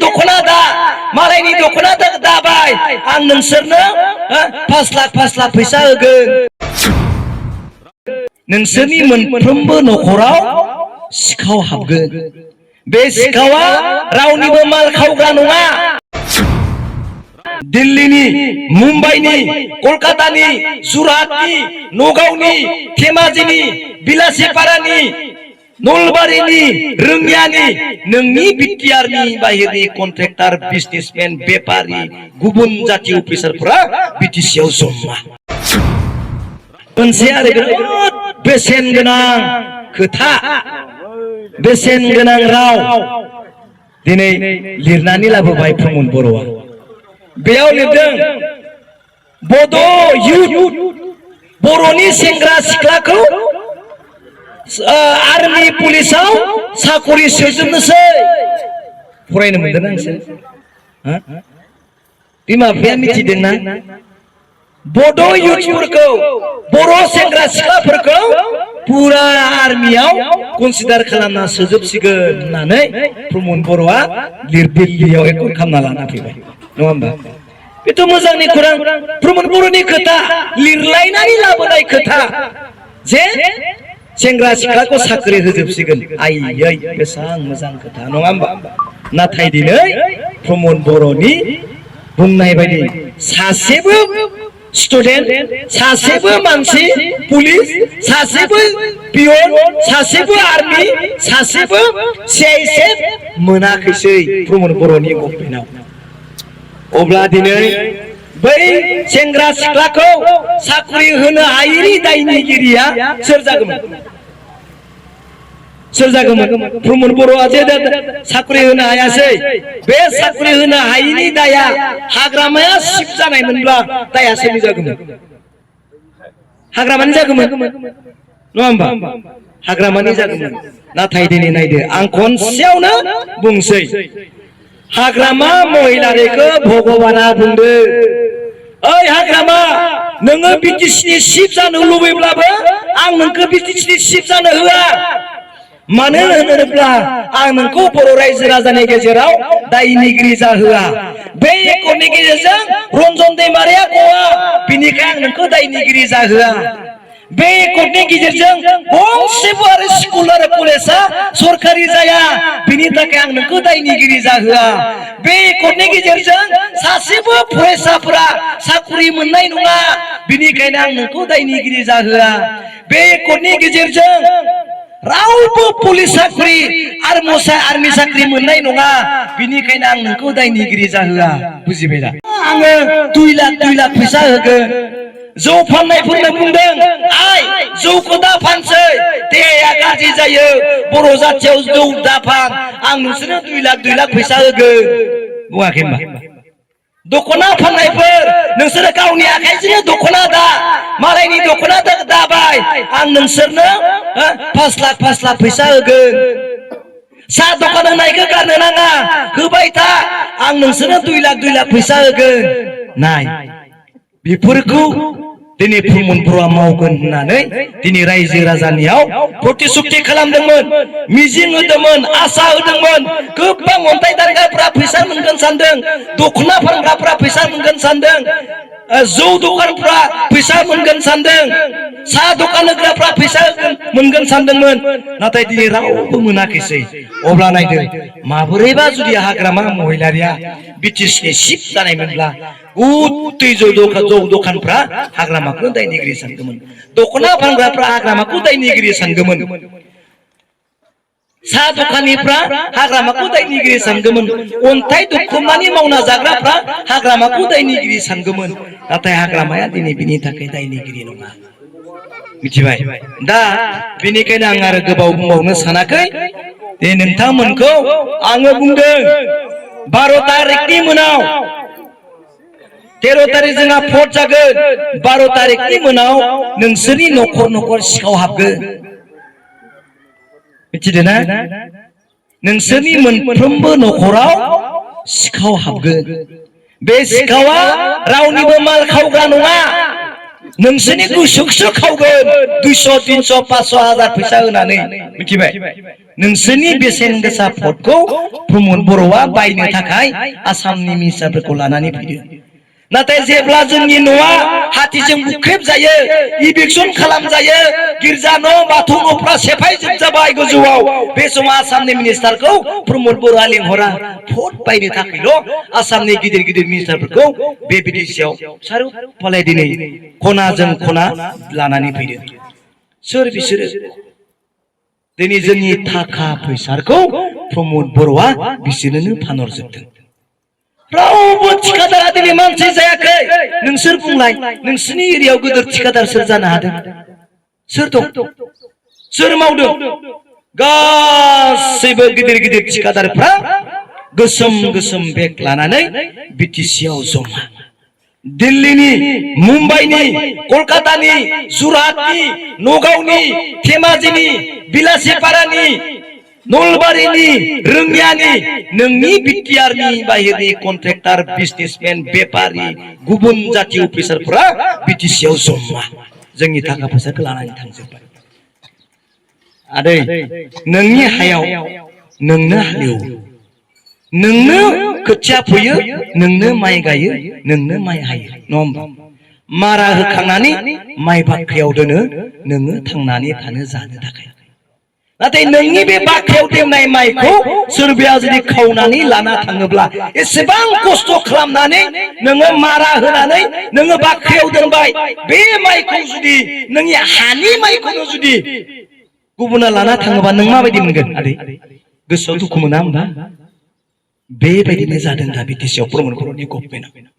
दखना दा मालायनि दखना दाबाय आं नोंसोरनो 5 लाख फैसा होगोन नोंसोरनि मोनफ्रोमबो नखराव सिखाव हाबगोन बे सिखावा रावनिबो माल खावग्रा नङा दिल्लीनि मुम्बाइनि कलकातानि सुरातनि नगावनि धेमाजिनि बिलासिपारानि नलबारिनि रोंनियानि नोंनि बिटिआरनि बाहेरनि कन्ट्रेक्टर बिजनेसमेन बेपारी गुबुन जाति अफिसारफोरा बिटिसिआव जमा मोनसे आरो बिराद बेसेन गोनां खोथा बेसेन गोनां राव दिनै लिरनानै लाबोबाय प्रमद बर'आ बेयाव लिरदों बड' युथ बर'नि सेंग्रा सिख्लाखौ आर्मी पुलिसाव साकरि सोजोबनोसै फरायनो मोनदों नोंसोर बिमा बिफाया मिथिदोंना बड' युथफोरखौ बर' सेंग्रा सिख्लाफोरखौ पुरा आर्मियाव कनसिडार खालामना सोजोबसिगोन होननानै प्रमद बर'आ लिरबिलाव एकर्ड खालामना लाना फैबाय नङा होमबा बेथ' मोजांनि खौरां प्रमद बर'नि खोथा लिरलायनानै लाबोनाय खोथा जे सेंग्रा सिख्लाखौ साकरि होजोबसिगोन आयै बेसेबां मोजां खोथा नङा होमबा नाथाय दिनै प्रमद बर'नि बुंनाय बायदि सासेबो स्टुडेन्ट सासेबो मानसि पुलिस सासेबो पियन सासेबो आर्मी सासेबो सीआईएसएफ मोनाखैसै प्रमद बर'नि गभर्नमेन्टआव अब्ला दिनै बै सेंग्रा सिख्लाखौ साकरि होनो हायैनि दायनिगिरिया सोर जागौमोन प्रमद बर'आ जे साकरि होनो हायासै बे साकरि होनो हायैनि दाया हाग्रामाया सिफ जानायमोनब्ला दाया सोरनि जागौमोन हाग्रामानि जागौमोन नङा होमबा हाग्रामानि जागौमोन नाथाय दिनै नायदो आं खनसेयावनो बुंसै हाग्रामा महिलारिखौ भगबाना बुंदो ओइ हाग्रामा नोङो बिटिसिनि चिफ जानो लुबैब्लाबो आं नोंखौ बिटिसिनि चिफ जानो होआ मानो होनोब्ला आं नोंखौ बर' रायजो राजानि गेजेराव दायनिगिरि जाहोआ बे एकर्डनि गेजेरजों रन्जन दैमारिया गवा बिनिखाय आं नोंखौ दायनिगिरि जाहोआ बे एकर्डनि गेजेरजों गंसेबो आरो स्कुल आरो कलेजा सरकारि जाया बिनि थाखाय आं नोंखौ दायनिगिरि जाहोआ बे एकर्डनि गेजेरजों सासेबो फरायसाफोरा साकरि मोननाय नङा बिनिखायनो आं नोंखौ दायनिगिरि जाहोआ बे एकर्डनि गेजेरजों रावबो पुलिस साकरि आर्मी साकरि मोननाय नङा बिनिखायनो आं नोंखौ दायनिगिरि जाहोआ बुजिबाय दा आङो 2 लाख फैसा होगोन जौ फाननायफोरनो बुंदों आइ जौखौ दा फानसै देहाया गाज्रि जायो बर' जाथियाव जौ दा फान आं नोंसोरनो 2 लाख फैसा होगोन बुङाखै होनबा दखना फाननायफोर नोंसोरो गावनि आखाइजोंनो दखना दा मालायनि दखना दाबाय आं नोंसोरनो 5 लाख फैसा होगोन साहा दखान होनायखौ गारनो नाङा होबाय था आं नोंसोरनो 2 लाख फैसा होगोन नाय बेफोरखौ दिनै प्रमद बर'आ मावगोन होननानै दिनै रायजो राजानियाव प्रतिश्रुति खालामदोंमोन मिजिं होदोंमोन आसा होदोंमोन गोबां अन्थाइ दानग्राफ्रा फैसा मोनगोन सानदों दखना फानग्राफ्रा फैसा मोनगोन सानदों जौ दखानफ्रा फैसा मोनगोन सानदों साहा दखान होग्राफ्रा फैसा मोनगोन सानदोंमोन नाथाय दिनै रावबो मोनाखैसै अब्ला नायदो माबोरैबा जुदि हाग्रामा महिलारिया बिटिसिनि चिफ जानायमोनब्ला गुत्तै जौ दखानफ्रा हाग्रामाखौ दायनिगिरि सानगौमोन दखना फानग्राफ्रा हाग्रामाखौ दायनिगिरि सानगौमोन साहा दखानिफ्रा हाग्रामाखौ दायनिगिरि सानगौमोन अन्थाइ दुखुमानि मावना जाग्राफ्रा हाग्रामाखौ दायनिगिरि सानगौमोन नाथाय हाग्रामाया दिनै बिनि थाखाय दायनिगिरि नङा मिथिबाय दा बेनिखायनो आं आरो गोबाव बुंबावनो सानाखै दे नोंथांमोनखौ आङो बुंदों 12 तारिखनि मोनाव 13 तारिख जोंहा भट जागोन 12 तारिखनि मोनाव नोंसोरनि नखर सिखाव हाबगोन मिथिदोंना नोंसोरनि मोनफ्रोमबो नखराव सिखाव हाबगोन बे सिखावा रावनिबो माल खावग्रा नङा नोंसोरनि गोसोखौसो खावगोन 200 300 500 1000 फैसा होनानै मिथिबाय नोंसोरनि बेसेन गोसा भटखौ प्रमद बर'आ बायनो थाखाय आसामनि मिनिस्टारफोरखौ लानानै फैदों नाथाय जेब्ला जोंनि न'आ हाथिजों बुख्रेब जायो इभिक्सन खालाम जायो गिर्जा न' बाथौ न'फ्रा सेफाय जोबजाबाय गोजौआव बे समाव आसामनि मिनिस्टारखौ प्रमद बर'आ लिंहरा भट बायनो थाखायल' आसामनि गिदिर गिदिर मिनिस्टारफोरखौ बे बिटिसिआव सारु फलाय दिनै खनाजों खना लानानै फैदों सोर बिसोरो दिनै जोंनि थाखा फैसाखौ प्रमद बर'आ बिसोरनो फानहरजोबदों रावबो ठिकादारा दिनै मानसि जायाखै नोंसोर बुंलाय नोंसोरनि एरियायाव गिदिर ठिकादार सोर जानो हादों सोर दं सोर मावदों गासैबो गिदिर गिदिर ठिकादारफ्रा गोसोम गोसोम बेग लानानै बिटिसिआव जमा दिल्लीनि मुम्बाइनि कलकातानि जुरहाटनि नगावनि धेमाजिनि बिलासिपारानि नलबारिनि रोंनियानि नोंनि बिटिआरनि बाहेरनि कन्ट्रेक्टर बिजनेसमेन बेपारि गुबुन जाति अफिसारफोरा बिटिसिआव जमा जोंनि थाखा फैसाखौ लानानै थांजोबबाय आदै नोंनि हायाव नोंनो हालेवो नोंनो खोथिया फोयो नोंनो माइ गायो नोंनो माइ हायो नङा होमबा मारा होखांनानै माइ बाख्रियाव दोनो नोङो थांनानै थानो जानो थाखाय नाथाय नोंनि बे बाख्रियाव दोननाय माइखौ सोरबाया जुदि खावनानै लाना थाङोब्ला एसेबां खस्थ' खालामनानै नोङो मारा होनानै नोङो बाख्रियाव दोनबाय बे माइखौ जुदि नोंनि हानि माइखौनो जुदि गुबुना लाना थाङोबा नों माबायदि मोनगोन आदै गोसोआव दुखु मोना होमबा बेबायदिनो जादों दा बिटिसिआव प्रमद बर'नि गभर्नमेन्टआ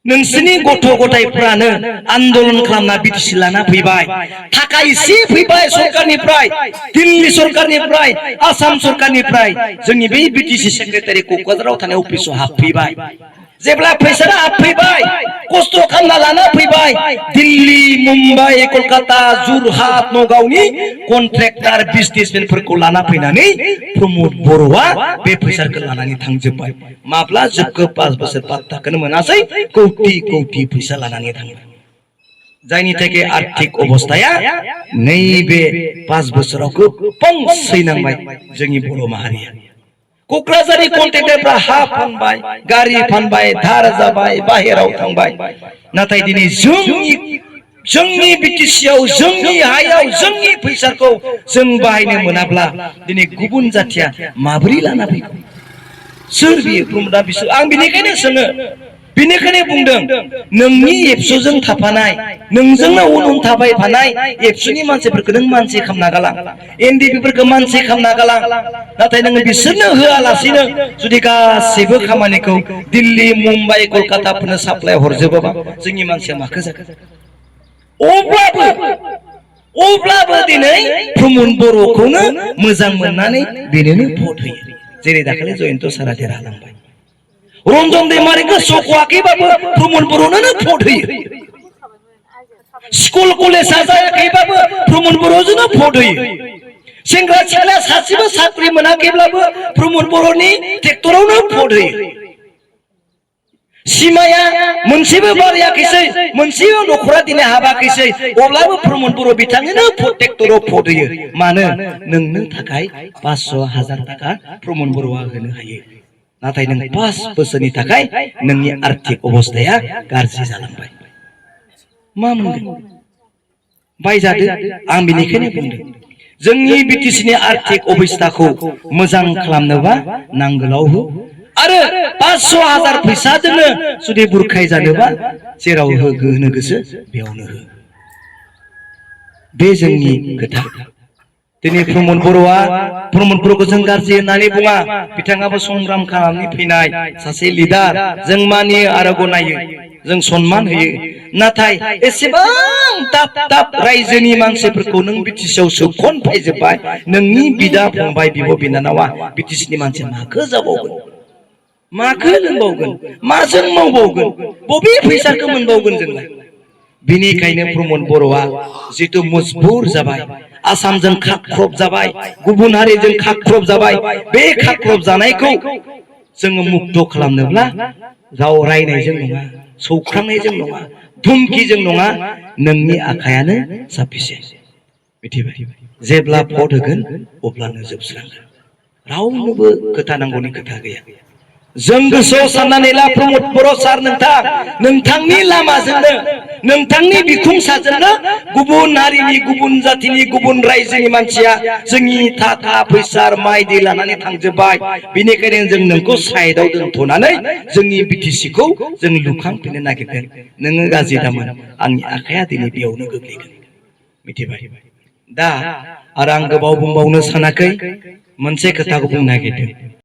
नोंसोरनि गथ' गथायफ्रानो आन्दोलन खालामना बिटिसि लाना फैबाय थाखा एसे फैबाय सरकारनिफ्राय दिल्ली सरकारनिफ्राय आसाम सरकारनिफ्राय जोंनि बे बिटिसि सेक्रेटारि क'क्राझाराव थानाय अफिसाव हाबफैबाय जेब्ला फैसा हाबफैबाय खस्थ' खालामना लाना फैबाय दिल्ली मुम्बाइ कलकाता जुरहाट नगावनि कन्ट्रेक्टर बिजनेसमेनफोरखौ लाना फैनानै प्रमद बर'आ बे फैसाखौ लानानै थांजोबबाय माब्ला जोबखो 5 बोसोर पात्ताखौनो मोनासै कौटि कौटि फैसा लानानै थांबाय जायनि थाखाय आर्थिक अबस्थाया नैबे 5 बोसोराव गोबां सैनांबाय जोंनि बर' माहारिया क'क्राझारनि कन्ट्रेक्टरफ्रा हा फानबाय गारि फानबाय धार जाबाय बाहेराव थांबाय नाथाय दिनै जोंनि बिटिसिआव जोंनि हायाव जोंनि फैसाखौ जों बाहायनो मोनाब्ला दिनै गुबुन जाथिया माबोरै लाना फैगौ सोर बियो प्रमदा बिसोर आं बिनिखायनो सोङो बिनिखायनो बुंदों नोंनि एबसुजों थाफानाय नोंजोंनो उन थाबाय थानाय एबसुनि मानसिफोरखौ नों मानसि खालामना गालां एनडिपिफोरखौ मानसि खालामना गालां नाथाय नोङो बिसोरनो होआलासिनो जुदि गासैबो खामानिखौ दिल्ली मुम्बाइ कलकाताफोरनो साप्लाय हरजोबोबा जोंनि मानसिया माखौ जागोन अब्लाबो दिनै प्रमद बर'खौनो मोजां मोननानै बेनोनो भट होयो जेरै दाखालि जयन्त सारा देरहालांबाय रन्जन दैमारिखौ सख'वाखैबाबो प्रमद बर'नोनो भट होयो स्कुल कलेजा जायाखैबाबो प्रमद बर'जोंनो भट होयो सेंग्रा सिख्ला सासेबो साख्रि मोनाखैब्लाबो प्रमद बर'नि ट्रेक्टरावनो भट होयो सीमाया मोनसेबो बारायाखैसै मोनसेबो न'खरा दिनै हाबाखैसै अब्लाबो प्रमद बर' बिथांनो ट्रेक्टराव भट होयो मानो नोंनो थाखाय 500 1000 थाखा प्रमद बर'आ होनो हायो नाथाय नों 5 बोसोरनि थाखाय नोंनि आर्थिक अबस्थाया गाज्रि जालांबाय मा मोनगोन बायजादो आं बिनिखायनो बुंदों जोंनि बिटिसिनि आर्थिक अबस्थाखौ मोजां खालामनोबा नांगोलाव हो आरो 500 1000 फैसाजोंनो जुदि बुरखाय जानोबा जेराव होनो गोसो बेयावनो हो बे जोंनि खोथा दिनै प्रमद बर'खौ जों गाज्रि होननानै बुङा बिथाङाबो संग्राम खालामनानै फैनाय सासे लिडार जों मानियो आरो गनायो जों सन्मान होयो नाथाय एसेबां दाब रायजोनि मानसिफोरखौ नों बिटिसिआव सोखन फायजोबबाय नोंनि बिदा फंबाय बिब' बिनानावा बिटिसिनि मानसिया माखौ जाबावगोन माखौ लोंबावगोन माजों मावबावगोन बबे फैसाखौ मोनबावगोन जोंलाय बिनिखायनो प्रमद बर'आ जितु मजबुर जाबाय आसामजों खाख्रब जाबाय गुबुन हारिजों खाख्रब जाबाय बे खाख्रब जानायखौ जोङो मुक्त खालामनोब्ला राव रायनायजों नङा सौख्रांनायजों नङा धुमकिजों नङा नोंनि आखायानो साफिसियेन्ट मिथिबाय जेब्ला भट होगोन अब्लानो जोबस्रांगोन रावनोबो खोथा नांगौनि खोथा गैया जों गोसोआव साननानै ला प्रमद बर' सार नोंथांनि लामाजोंनो नोंथांनि बिखुंसाजोंनो गुबुन हारिनि गुबुन जातिनि गुबुन रायजोनि मानसिया जोंनि थाखा फैसा माइ दै लानानै थांजोबबाय बेनिखायनो जों नोंखौ साइडआव दोनथ'नानै जोंनि बिटिसिखौ जों लुखांफिननो नागिरदों नोङो गाज्रि दामोन आंनि आखाया दिनै बेयावनो गोग्लैगोन मिथिबाय दा आरो आं गोबाव बुंबावनो सानाखै मोनसे खोथाखौ बुंनो नागिरदों